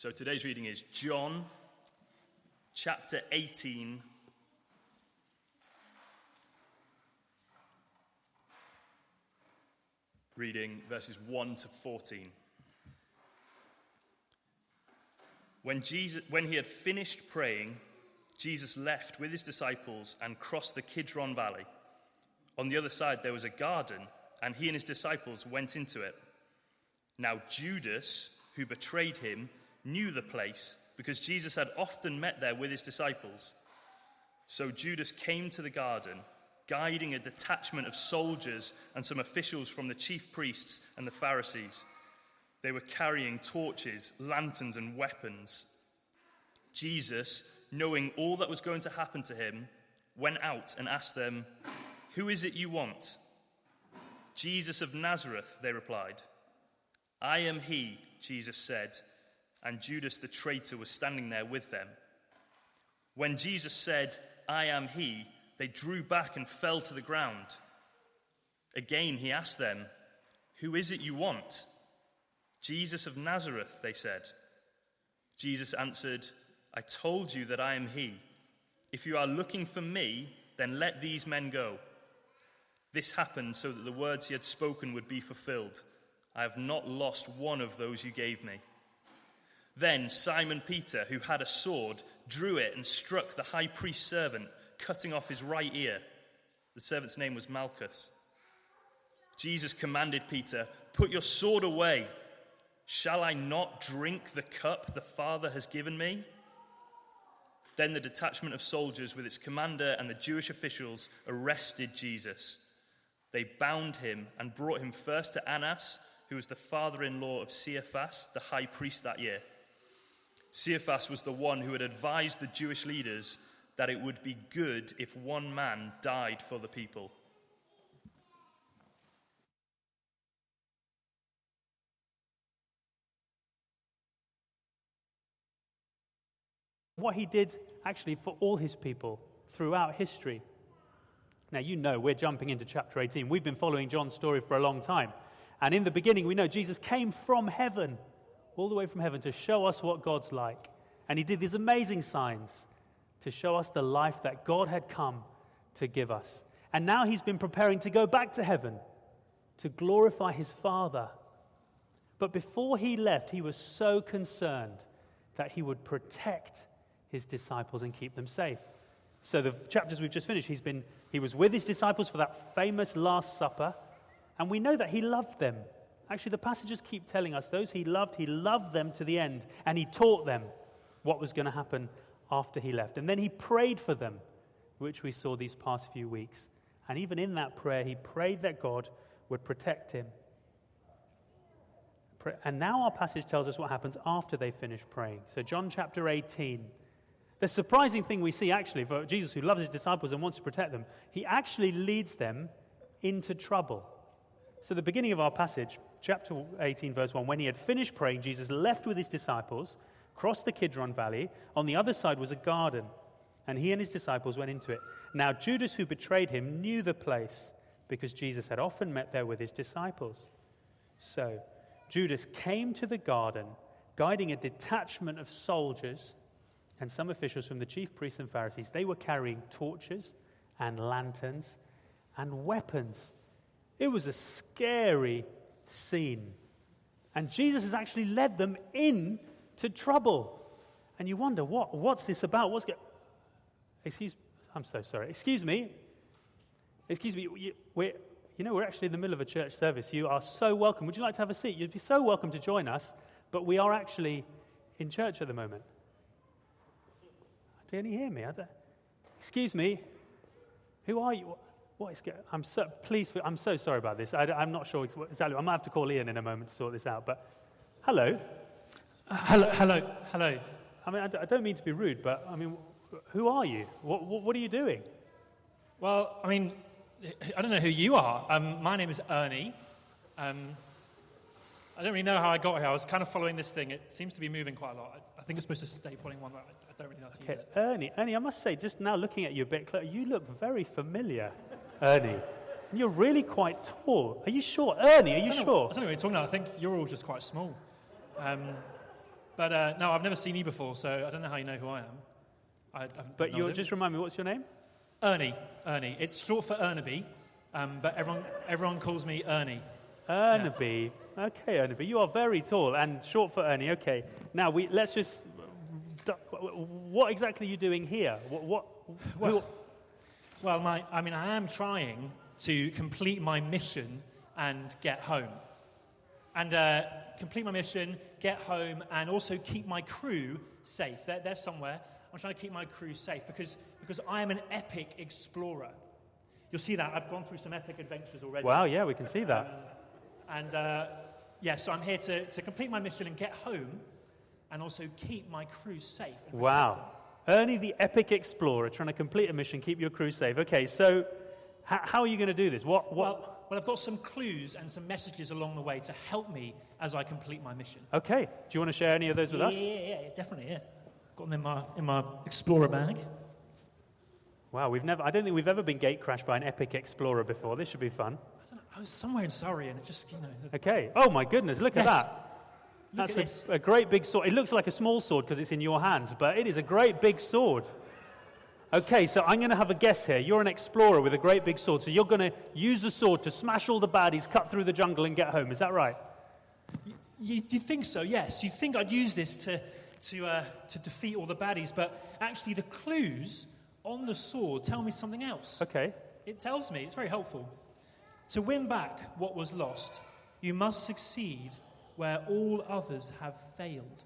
So today's reading is John chapter 18, reading verses 1 to 14. When he had finished praying, Jesus left with his disciples and crossed the Kidron Valley. On the other side there was a garden, and he and his disciples went into it. Now Judas, who betrayed him, knew the place because Jesus had often met there with his disciples. So Judas came to the garden, guiding a detachment of soldiers and some officials from the chief priests and the Pharisees. They were carrying torches, lanterns, and weapons. Jesus, knowing all that was going to happen to him, went out and asked them, "Who is it you want?" "Jesus of Nazareth," they replied. "I am he," Jesus said, and Judas the traitor was standing there with them. When Jesus said, "I am he," they drew back and fell to the ground. Again he asked them, "Who is it you want?" "Jesus of Nazareth," they said. Jesus answered, "I told you that I am he. If you are looking for me, then let these men go." This happened so that the words he had spoken would be fulfilled. "I have not lost one of those you gave me." Then Simon Peter, who had a sword, drew it and struck the high priest's servant, cutting off his right ear. The servant's name was Malchus. Jesus commanded Peter, "Put your sword away. Shall I not drink the cup the Father has given me?" Then the detachment of soldiers with its commander and the Jewish officials arrested Jesus. They bound him and brought him first to Annas, who was the father-in-law of Caiaphas, the high priest that year. Caiaphas was the one who had advised the Jewish leaders that it would be good if one man died for the people. What he did actually for all his people throughout history. Now, you know, we're jumping into chapter 18. We've been following John's story for a long time. And in the beginning, we know Jesus came from heaven, all the way from heaven, to show us what God's like. And he did these amazing signs to show us the life that God had come to give us. And now he's been preparing to go back to heaven to glorify his Father. But before he left, he was so concerned that he would protect his disciples and keep them safe. So the chapters we've just finished, he was with his disciples for that famous Last Supper, and we know that he loved them. Actually, the passages keep telling us those he loved them to the end, and he taught them what was going to happen after he left. And then he prayed for them, which we saw these past few weeks. And even in that prayer, he prayed that God would protect him. And now our passage tells us what happens after they finish praying. So John chapter 18. The surprising thing we see actually for Jesus, who loves his disciples and wants to protect them, he actually leads them into trouble. So the beginning of our passage, chapter 18, verse 1, when he had finished praying, Jesus left with his disciples, crossed the Kidron Valley. On the other side was a garden, and he and his disciples went into it. Now Judas, who betrayed him, knew the place because Jesus had often met there with his disciples. So Judas came to the garden, guiding a detachment of soldiers and some officials from the chief priests and Pharisees. They were carrying torches and lanterns and weapons. It was a scary scene. And Jesus has actually led them into trouble. And you wonder, what's this about? I'm so sorry. Excuse me. We're actually in the middle of a church service. You are so welcome. Would you like to have a seat? You'd be so welcome to join us. But we are actually in church at the moment. Can you hear me? Excuse me. Who are you? What is going on? I'm so sorry about this. I'm not sure exactly. I might have to call Ian in a moment to sort this out. But hello. Hello. I mean, I don't mean to be rude, but I mean, who are you? What are you doing? Well, I mean, I don't know who you are. My name is Ernie. I don't really know how I got here. I was kind of following this thing. It seems to be moving quite a lot. I think it's supposed to stay pulling one way. I don't really know how to use it. Ernie, I must say, just now looking at you a bit closer, you look very familiar, Ernie. And you're really quite tall. Are you sure? Ernie, are you sure? I don't know what you're talking about. I think you're all just quite small. But no, I've never seen you before, so I don't know how you know who I am. But just remind me, what's your name? Ernie. It's short for Ernaby, but everyone calls me Ernie. Ernaby. Yeah. Okay, Ernaby. You are very tall and short for Ernie. Okay. Now, let's just... What exactly are you doing here? I am trying to complete my mission and get home. And complete my mission, get home, and also keep my crew safe. They're somewhere. I'm trying to keep my crew safe because I am an epic explorer. You'll see that. I've gone through some epic adventures already. Wow, yeah, we can see that. So I'm here to complete my mission and get home, and also keep my crew safe. Wow. Ernie the epic explorer, trying to complete a mission, keep your crew safe. Okay, so how are you going to do this? Well, I've got some clues and some messages along the way to help me as I complete my mission. Okay. Do you want to share any of those with us? Yeah, definitely, yeah. Got them in my explorer bag. Wow, I don't think we've ever been gate crashed by an epic explorer before. This should be fun. I don't know, I was somewhere in Surrey and it just, Okay. Oh, my goodness, look at that. That's a great big sword. It looks like a small sword because it's in your hands, but it is a great big sword. Okay, so I'm going to have a guess here. You're an explorer with a great big sword, so you're going to use the sword to smash all the baddies, cut through the jungle, and get home. Is that right? You think so, yes. You'd think I'd use this to defeat all the baddies, but actually the clues on the sword tell me something else. Okay. It tells me, it's very helpful. To win back what was lost, you must succeed where all others have failed.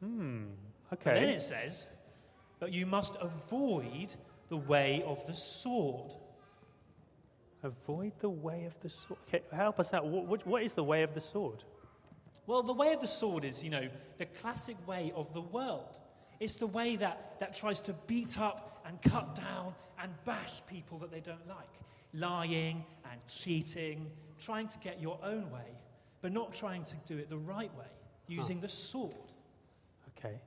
Okay. And then it says, but you must avoid the way of the sword. Avoid the way of the sword. Okay, help us out. What is the way of the sword? Well, the way of the sword is, the classic way of the world. It's the way that tries to beat up and cut down and bash people that they don't like. Lying and cheating, trying to get your own way, but not trying to do it the right way, using the sword. Okay.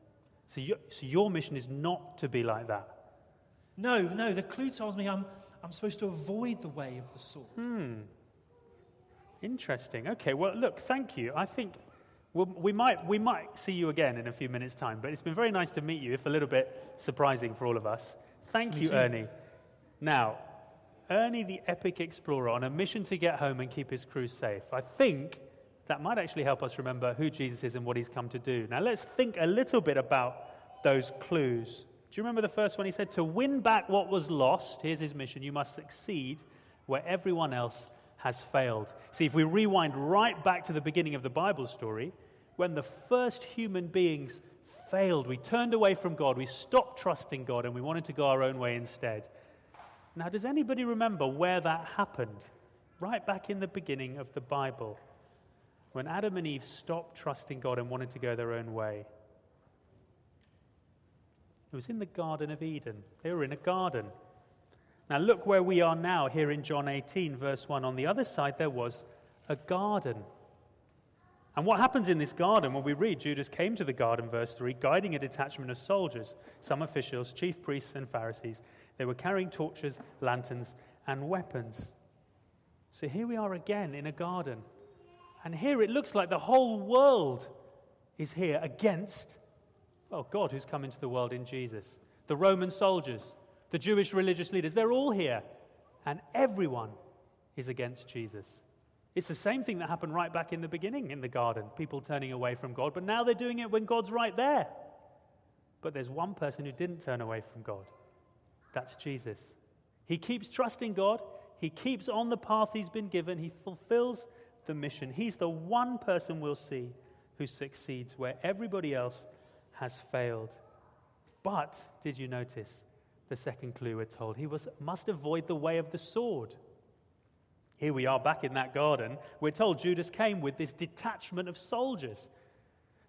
So your mission is not to be like that? No, the clue tells me I'm supposed to avoid the way of the sword. Interesting. Okay, well, look, thank you. I think we might see you again in a few minutes' time, but it's been very nice to meet you, if a little bit surprising for all of us. Thank you, Ernie. Now, Ernie the epic explorer on a mission to get home and keep his crew safe. I think that might actually help us remember who Jesus is and what he's come to do. Now, let's think a little bit about those clues. Do you remember the first one? He said, to win back what was lost, here's his mission, you must succeed where everyone else has failed. See, if we rewind right back to the beginning of the Bible story, when the first human beings failed, we turned away from God, we stopped trusting God, and we wanted to go our own way instead. Now, does anybody remember where that happened? Right back in the beginning of the Bible, when Adam and Eve stopped trusting God and wanted to go their own way. It was in the Garden of Eden. They were in a garden. Now look where we are now, here in John 18, verse 1. On the other side there was a garden. And what happens in this garden? Well, we read, Judas came to the garden, verse 3, guiding a detachment of soldiers, some officials, chief priests and Pharisees. They were carrying torches, lanterns, and weapons. So here we are again in a garden. And here it looks like the whole world is here against, God who's come into the world in Jesus. The Roman soldiers, the Jewish religious leaders, they're all here. And everyone is against Jesus. It's the same thing that happened right back in the beginning in the garden, people turning away from God. But now they're doing it when God's right there. But there's one person who didn't turn away from God. That's Jesus. He keeps trusting God. He keeps on the path he's been given. He fulfills the mission. He's the one person we'll see who succeeds where everybody else has failed. But, did you notice the second clue we're told? He must avoid the way of the sword. Here we are back in that garden. We're told Judas came with this detachment of soldiers.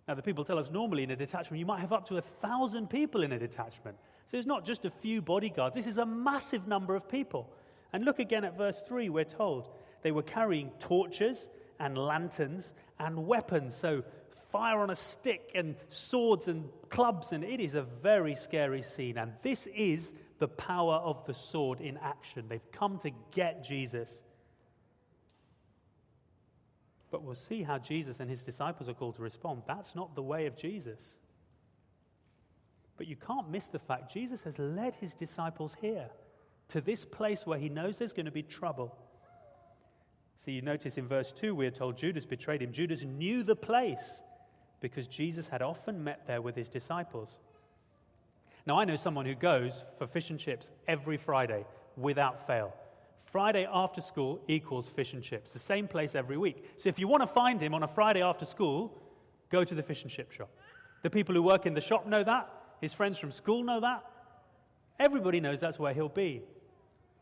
Now, the people tell us normally in a detachment, you might have up to 1,000 people in a detachment. So it's not just a few bodyguards. This is a massive number of people. And look again at verse 3, we're told. They were carrying torches and lanterns and weapons. So fire on a stick and swords and clubs. And it is a very scary scene. And this is the power of the sword in action. They've come to get Jesus. But we'll see how Jesus and his disciples are called to respond. That's not the way of Jesus. But you can't miss the fact Jesus has led his disciples here, to this place where he knows there's going to be trouble. See, you notice in verse 2, we are told Judas betrayed him. Judas knew the place because Jesus had often met there with his disciples. Now, I know someone who goes for fish and chips every Friday without fail. Friday after school equals fish and chips, the same place every week. So if you want to find him on a Friday after school, go to the fish and chip shop. The people who work in the shop know that. His friends from school know that. Everybody knows that's where he'll be.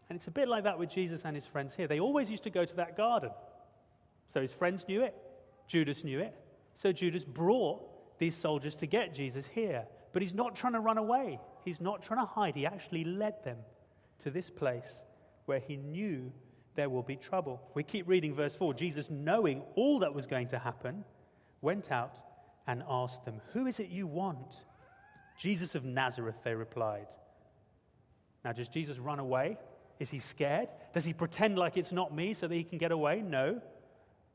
And it's a bit like that with Jesus and his friends here. They always used to go to that garden. So his friends knew it. Judas knew it. So Judas brought these soldiers to get Jesus here. But he's not trying to run away. He's not trying to hide. He actually led them to this place where he knew there will be trouble. We keep reading verse 4. Jesus, knowing all that was going to happen, went out and asked them, "Who is it you want?" "Jesus of Nazareth," they replied. Now, does Jesus run away? Is he scared? Does he pretend like it's not me so that he can get away? No.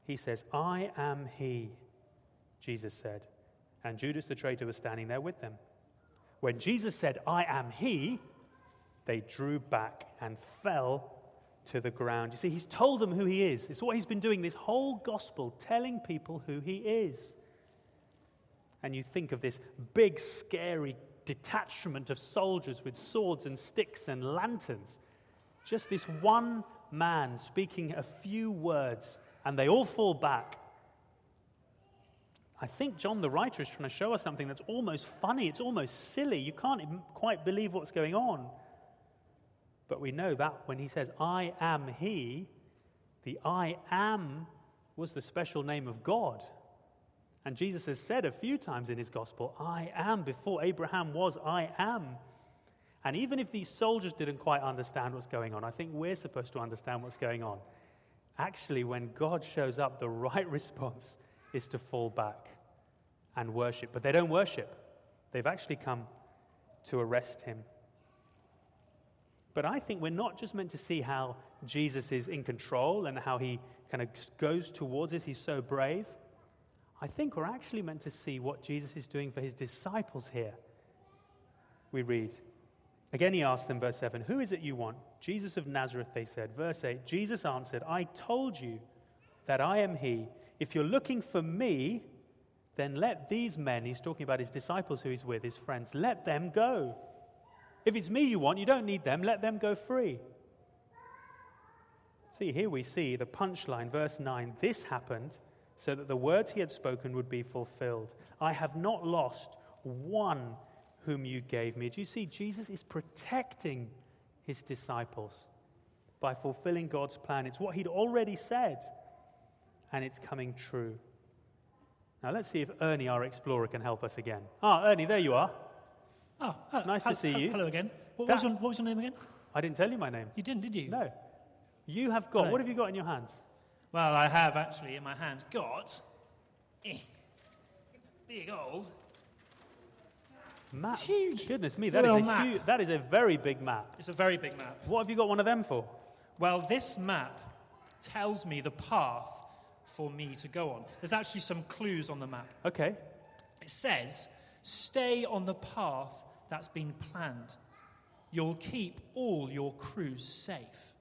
He says, "I am he," Jesus said. And Judas the traitor was standing there with them. When Jesus said, "I am he," they drew back and fell to the ground. You see, he's told them who he is. It's what he's been doing this whole gospel, telling people who he is. And you think of this big, scary detachment of soldiers with swords and sticks and lanterns. Just this one man speaking a few words, and they all fall back. I think John the writer is trying to show us something that's almost funny. It's almost silly. You can't quite believe what's going on. But we know that when he says, "I am he," the "I am" was the special name of God. And Jesus has said a few times in his gospel, "I am. Before Abraham was, I am." And even if these soldiers didn't quite understand what's going on, I think we're supposed to understand what's going on. Actually, when God shows up, the right response is to fall back and worship. But they don't worship. They've actually come to arrest him. But I think we're not just meant to see how Jesus is in control and how he kind of goes towards us. He's so brave. I think we're actually meant to see what Jesus is doing for his disciples here. We read, again he asked them, verse 7, "Who is it you want?" "Jesus of Nazareth," they said. Verse 8, Jesus answered, "I told you that I am he. If you're looking for me, then let these men," he's talking about his disciples who he's with, his friends, "let them go. If it's me you want, you don't need them, let them go free." See, here we see the punchline, verse 9, "This happened so that the words he had spoken would be fulfilled. I have not lost one whom you gave me." Do you see, Jesus is protecting his disciples by fulfilling God's plan. It's what he'd already said, and it's coming true. Now let's see if Ernie, our explorer, can help us again. Ernie, there you are. Nice to see you. Hello again. What was your name again? I didn't tell you my name. You didn't, did you? No. You have got, No. What have you got in your hands? Well, I have actually in my hand got big old Map. It's huge. Goodness me, Little map. that is a very big map. It's a very big map. What have you got one of them for? Well, this map tells me the path for me to go on. There's actually some clues on the map. Okay. It says, "Stay on the path that's been planned. You'll keep all your crews safe."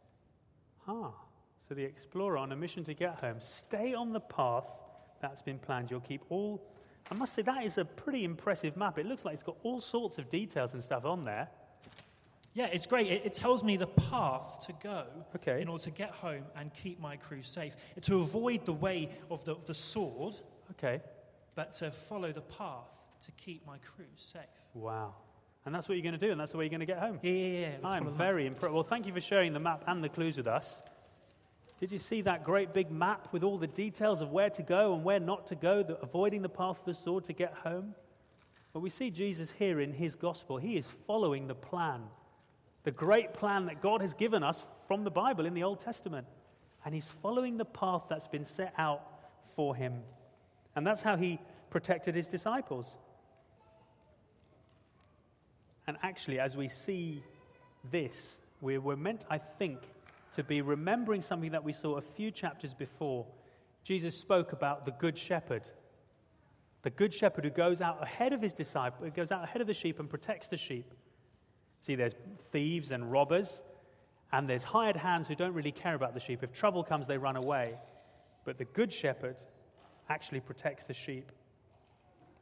So the explorer on a mission to get home. Stay on the path that's been planned. You'll keep all... I must say, that is a pretty impressive map. It looks like it's got all sorts of details and stuff on there. Yeah, it's great. It tells me the path to go Okay. in order to get home and keep my crew safe. To avoid the way of the sword, Okay. but to follow the path to keep my crew safe. Wow. And that's what you're going to do, and that's the way you're going to get home. Yeah. I'm very impressed. Well, thank you for sharing the map and the clues with us. Did you see that great big map with all the details of where to go and where not to go, avoiding the path of the sword to get home? Well, we see Jesus here in his gospel. He is following the plan, the great plan that God has given us from the Bible in the Old Testament. And he's following the path that's been set out for him. And that's how he protected his disciples. And actually, as we see this, we're meant, I think, to be remembering something that we saw a few chapters before. Jesus spoke about the good shepherd. The good shepherd who goes out ahead of his disciple, who goes out ahead of the sheep and protects the sheep. See, there's thieves and robbers, and there's hired hands who don't really care about the sheep. If trouble comes, they run away. But the good shepherd actually protects the sheep.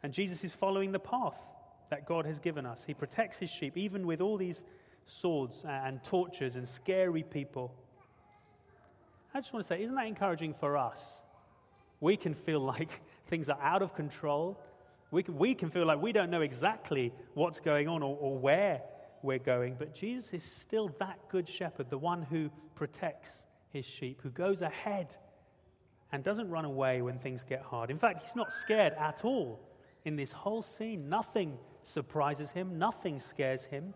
And Jesus is following the path that God has given us. He protects his sheep, even with all these swords and tortures and scary people. I just want to say, isn't that encouraging for us? We can feel like things are out of control. We can feel like we don't know exactly what's going on or where we're going. But Jesus is still that good shepherd, the one who protects his sheep, who goes ahead and doesn't run away when things get hard. In fact, he's not scared at all in this whole scene. Nothing surprises him. Nothing scares him.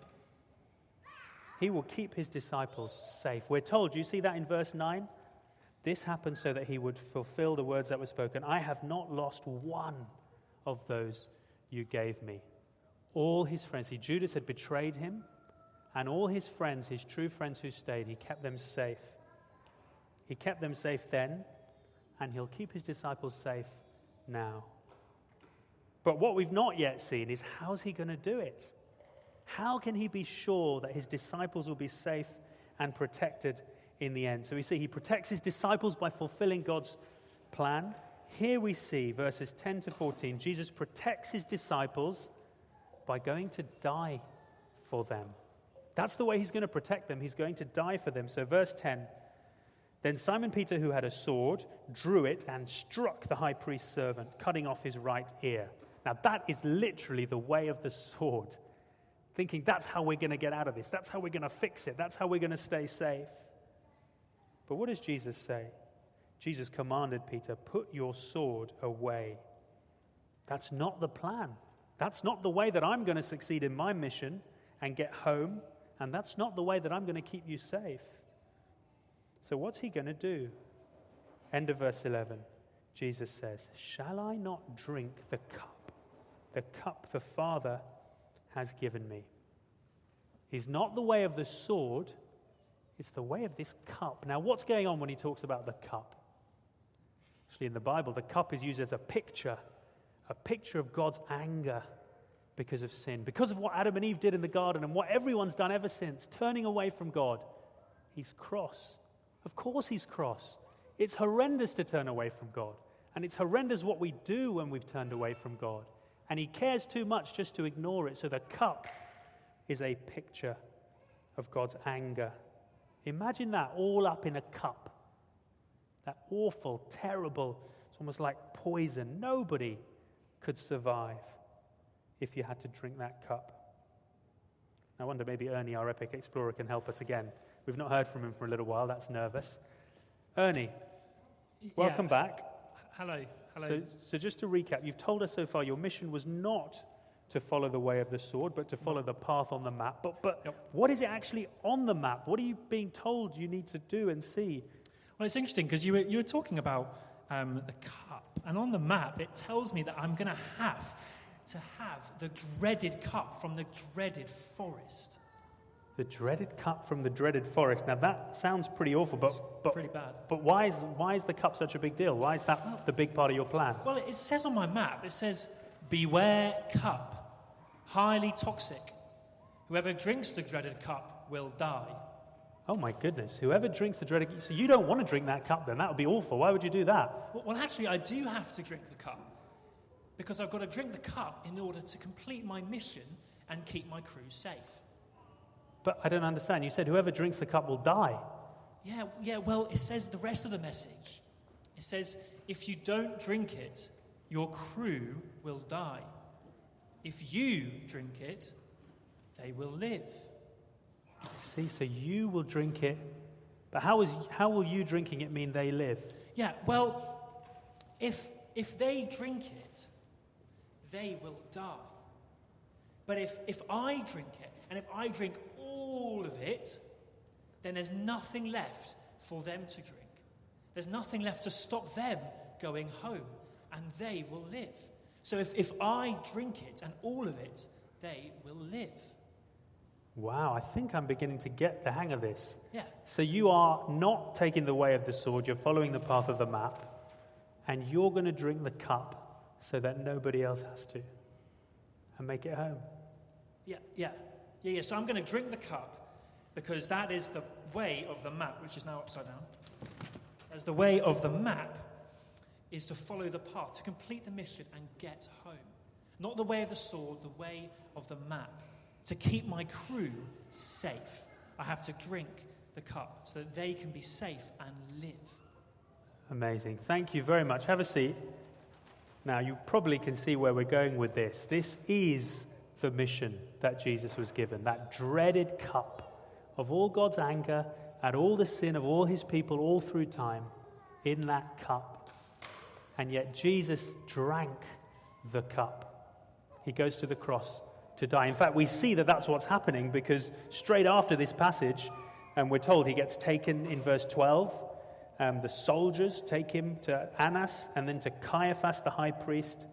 He will keep his disciples safe. We're told, you see that in verse 9? This happened so that he would fulfill the words that were spoken. I have not lost one of those you gave me. All his friends, see, Judas had betrayed him, and all his friends, his true friends who stayed, he kept them safe. He kept them safe then, and he'll keep his disciples safe now. But what we've not yet seen is, how's he going to do it? How can he be sure that his disciples will be safe and protected in the end? So we see he protects his disciples by fulfilling God's plan. Here we see, verses 10 to 14, Jesus protects his disciples by going to die for them. That's the way he's going to protect them. He's going to die for them. So verse 10, then Simon Peter, who had a sword, drew it and struck the high priest's servant, cutting off his right ear. Now that is literally the way of the sword. Thinking that's how we're going to get out of this. That's how we're going to fix it. That's how we're going to stay safe. But what does Jesus say? Jesus commanded Peter, put your sword away. That's not the plan. That's not the way that I'm going to succeed in my mission and get home. And that's not the way that I'm going to keep you safe. So what's he going to do? End of verse 11. Jesus says, shall I not drink the cup the Father has given me? It's not the way of the sword, it's the way of this cup. Now, what's going on when he talks about the cup? Actually, in the Bible, the cup is used as a picture of God's anger because of sin, because of what Adam and Eve did in the garden and what everyone's done ever since, turning away from God. He's cross. Of course he's cross. It's horrendous to turn away from God, and it's horrendous what we do when we've turned away from God. And he cares too much just to ignore it. So the cup is a picture of God's anger. Imagine that all up in a cup. That awful, terrible, it's almost like poison. Nobody could survive if you had to drink that cup. I wonder maybe Ernie, our epic explorer, can help us again. We've not heard from him for a little while. That's nervous. Ernie, welcome back. Hello. So just to recap, you've told us so far your mission was not to follow the way of the sword, but to follow the path on the map. But Yep. What is it actually on the map? What are you being told you need to do and see? Well, it's interesting because you were talking about the cup, and on the map it tells me that I'm going to have the dreaded cup from the dreaded forest. The dreaded cup from the dreaded forest. Now that sounds pretty awful, but pretty bad. But why is the cup such a big deal? Why is that the big part of your plan? Well, it says on my map, it says, beware cup, highly toxic. Whoever drinks the dreaded cup will die. Oh my goodness, whoever drinks the dreaded... So you don't want to drink that cup then? That would be awful. Why would you do that? Well, actually, I do have to drink the cup because I've got to drink the cup in order to complete my mission and keep my crew safe. But I don't understand. You said whoever drinks the cup will die. Yeah, well, it says the rest of the message. It says, if you don't drink it, your crew will die. If you drink it, they will live. I see, so you will drink it. But how will you drinking it mean they live? Yeah, well, if they drink it, they will die. But if I drink it, and if I drink all of it, then there's nothing left for them to drink. There's nothing left to stop them going home, and they will live. So if I drink it and all of it, they will live. Wow, I think I'm beginning to get the hang of this. Yeah. So you are not taking the way of the sword, you're following the path of the map. and you're going to drink the cup so that nobody else has to, and make it home. Yeah. So I'm going to drink the cup because that is the way of the map, which is now upside down. As the way of the map is to follow the path, to complete the mission and get home. Not the way of the sword, the way of the map. To keep my crew safe, I have to drink the cup so that they can be safe and live. Amazing. Thank you very much. Have a seat. Now, you probably can see where we're going with this. This is the mission that Jesus was given, that dreaded cup of all God's anger and all the sin of all his people all through time in that cup. And yet Jesus drank the cup. He goes to the cross to die. In fact, we see that that's what's happening because straight after this passage, and we're told he gets taken in verse 12. The soldiers take him to Annas and then to Caiaphas, the high priest.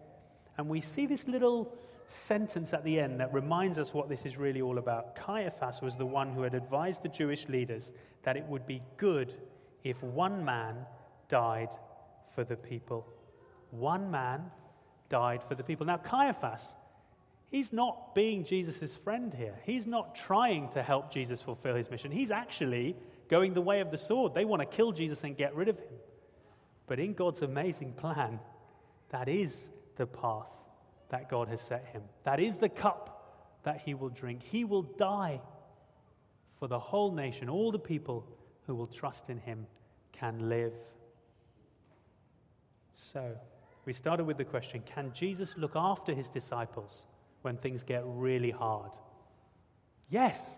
And we see this little sentence at the end that reminds us what this is really all about. Caiaphas was the one who had advised the Jewish leaders that it would be good if one man died for the people. One man died for the people. Now, Caiaphas, he's not being Jesus' friend here. He's not trying to help Jesus fulfill his mission. He's actually going the way of the sword. They want to kill Jesus and get rid of him. But in God's amazing plan, that is the path that God has set him. That is the cup that he will drink. He will die for the whole nation. All the people who will trust in him can live. So, we started with the question, can Jesus look after his disciples when things get really hard? Yes.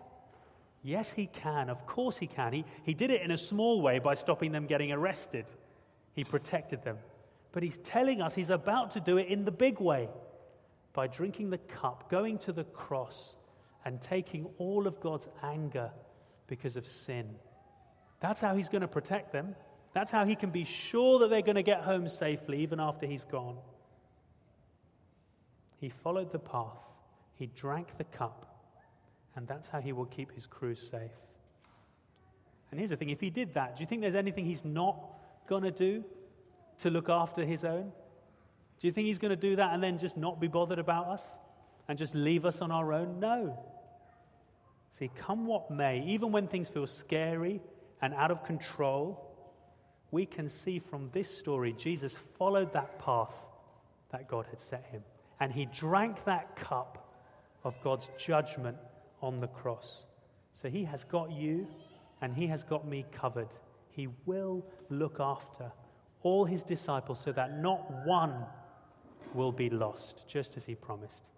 Yes, he can. Of course he can. He did it in a small way by stopping them getting arrested. He protected them. But he's telling us he's about to do it in the big way by drinking the cup, going to the cross, and taking all of God's anger because of sin. That's how he's going to protect them. That's how he can be sure that they're going to get home safely even after he's gone. He followed the path. He drank the cup. And that's how he will keep his crew safe. And here's the thing, if he did that, do you think there's anything he's not going to do to look after his own? Do you think he's going to do that and then just not be bothered about us and just leave us on our own? No. See, come what may, even when things feel scary and out of control, we can see from this story Jesus followed that path that God had set him. And he drank that cup of God's judgment on the cross. So he has got you and he has got me covered. He will look after all his disciples so that not one will be lost, just as he promised.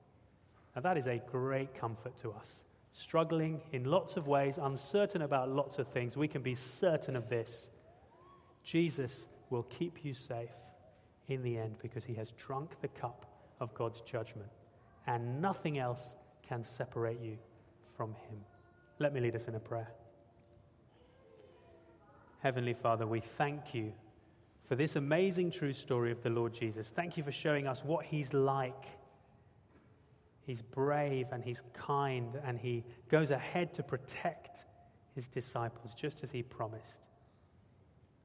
Now that is a great comfort to us. Struggling in lots of ways, uncertain about lots of things, we can be certain of this. Jesus will keep you safe in the end because he has drunk the cup of God's judgment, and nothing else can separate you from him. Let me lead us in a prayer. Heavenly Father, we thank you for this amazing true story of the Lord Jesus. Thank you for showing us what he's like. He's brave and he's kind and he goes ahead to protect his disciples just as he promised.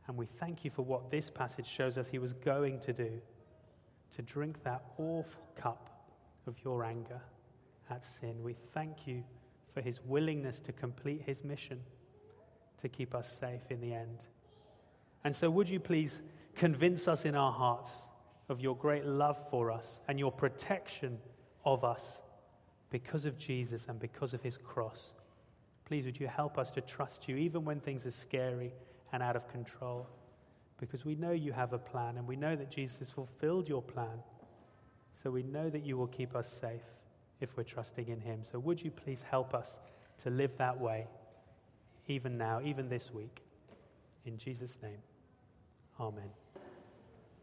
And we thank you for what this passage shows us he was going to do, to drink that awful cup of your anger at sin. We thank you for his willingness to complete his mission, to keep us safe in the end. And so would you please convince us in our hearts of your great love for us and your protection of us because of Jesus and because of his cross. Please would you help us to trust you even when things are scary and out of control, because we know you have a plan and we know that Jesus has fulfilled your plan. So we know that you will keep us safe if we're trusting in him. So would you please help us to live that way, even now, even this week. In Jesus' name, amen.